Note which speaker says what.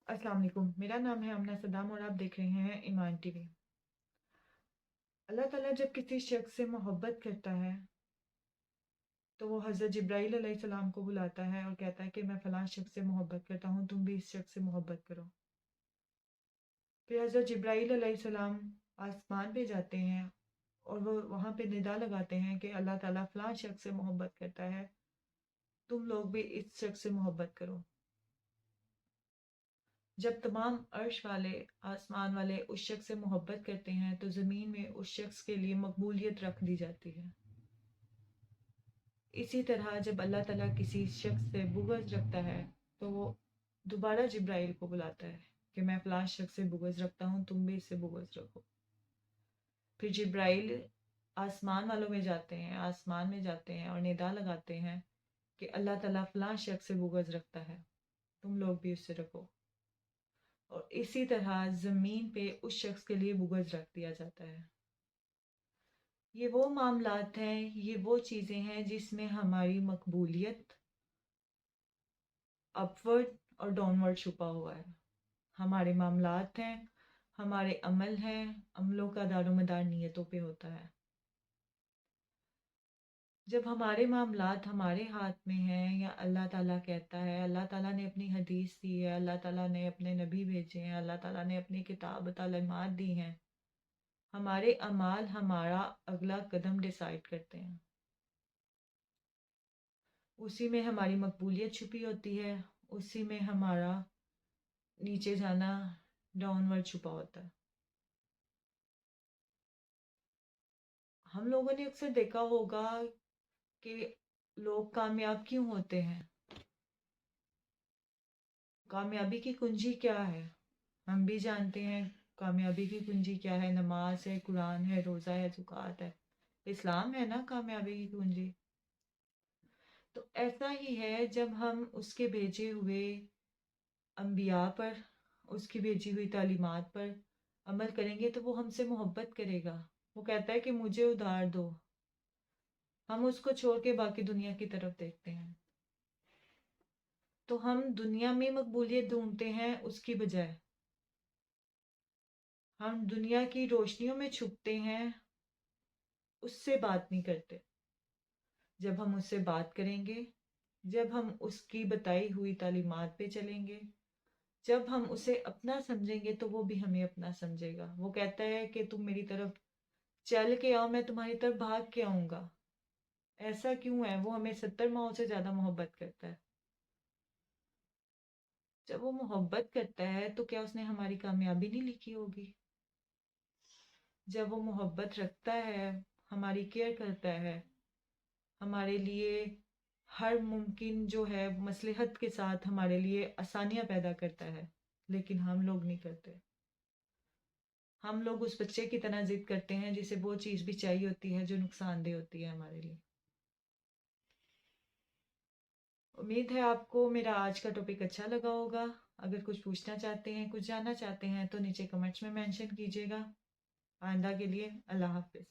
Speaker 1: अस्सलाम वालेकुम। मेरा नाम है अमना सदाम और आप देख रहे हैं ईमान टीवी। अल्लाह ताला जब किसी शख्स से मोहब्बत करता है तो वो हज़रत जिब्राईल अलैहिस्सलाम को बुलाता है और कहता है कि मैं फ़लाँ शख्स से मोहब्बत करता हूँ, तुम भी इस शख्स से मोहब्बत करो। फिर हज़रत जिब्राईल अलैहिस्सलाम आसमान पे जाते हैं और वो वहाँ पे निदा लगाते हैं कि अल्लाह ताला फ़लाँ शख्स से मोहब्बत करता है, तुम लोग भी इस शख्स से मोहब्बत करो। जब तमाम अर्श वाले, आसमान वाले उस शख्स से मोहब्बत करते हैं तो ज़मीन में उस शख्स के लिए मकबूलियत रख दी जाती है। इसी तरह जब अल्लाह ताला किसी शख्स से बुग़्ज़ रखता है तो वो दोबारा जिब्राइल को बुलाता है कि मैं फ़लाँ शख्स से बुग़्ज़ रखता हूँ, तुम भी इससे बुग़्ज़ रखो। फिर जिब्राइल आसमान में जाते हैं और निदा लगाते हैं कि अल्लाह ताला फ़लाँ शख्स से बुग़्ज़ रखता है, तुम लोग भी उससे रखो। और इसी तरह ज़मीन पे उस शख्स के लिए बुग़्ज़ रख दिया जाता है। ये वो मामलात हैं, ये वो चीज़ें हैं जिसमें हमारी मकबूलियत अपवर्ड और डाउनवर्ड छुपा हुआ है। हमारे मामलात हैं, हमारे अमल हैं, अमलों का दारोमदार नीयतों पे होता है। जब हमारे मामलात हमारे हाथ में हैं या अल्लाह ताला कहता है, अल्लाह ताला ने अपनी हदीस दी है, अल्लाह ताला ने अपने नबी भेजे हैं, अल्लाह ताला ने अपनी किताब तालीमात दी हैं, हमारे अमाल हमारा अगला कदम डिसाइड करते हैं। उसी में हमारी मकबूलियत छुपी होती है, उसी में हमारा नीचे जाना डाउनवर्ड छुपा होता है। हम लोगों ने अक्सर देखा होगा कि लोग कामयाब क्यों होते हैं, कामयाबी की कुंजी क्या है। हम भी जानते हैं कामयाबी की कुंजी क्या है, नमाज है, कुरान है, रोज़ा है, ज़कात है, इस्लाम है ना कामयाबी की कुंजी। तो ऐसा ही है, जब हम उसके भेजे हुए अंबिया पर, उसकी भेजी हुई तालीमात पर अमल करेंगे तो वो हमसे मोहब्बत करेगा। वो कहता है कि मुझे उधार दो, हम उसको छोड़ के बाकी दुनिया की तरफ देखते हैं। तो हम दुनिया में मकबूलियत ढूंढते हैं उसकी बजाय हम दुनिया की रोशनियों में छुपते हैं, उससे बात नहीं करते। जब हम उससे बात करेंगे, जब हम उसकी बताई हुई तालीमात पे चलेंगे, जब हम उसे अपना समझेंगे तो वो भी हमें अपना समझेगा। वो कहता है कि तुम मेरी तरफ चल के आओ, मैं तुम्हारी तरफ भाग के आऊंगा। ऐसा क्यों है? वो हमें 70 माओ से ज्यादा मोहब्बत करता है। जब वो मोहब्बत करता है तो क्या उसने हमारी कामयाबी नहीं लिखी होगी? जब वो मोहब्बत रखता है, हमारी केयर करता है, हमारे लिए हर मुमकिन जो है मसलहत के साथ हमारे लिए आसानियां पैदा करता है, लेकिन हम लोग नहीं करते। हम लोग उस बच्चे की तरह जिद करते हैं जिसे वो चीज़ भी चाहिए होती है जो नुकसानदेह होती है हमारे लिए। उम्मीद है आपको मेरा आज का टॉपिक अच्छा लगा होगा। अगर कुछ पूछना चाहते हैं, कुछ जानना चाहते हैं तो नीचे कमेंट्स में मेंशन कीजिएगा। आइंदा के लिए अल्लाह हाफिज़।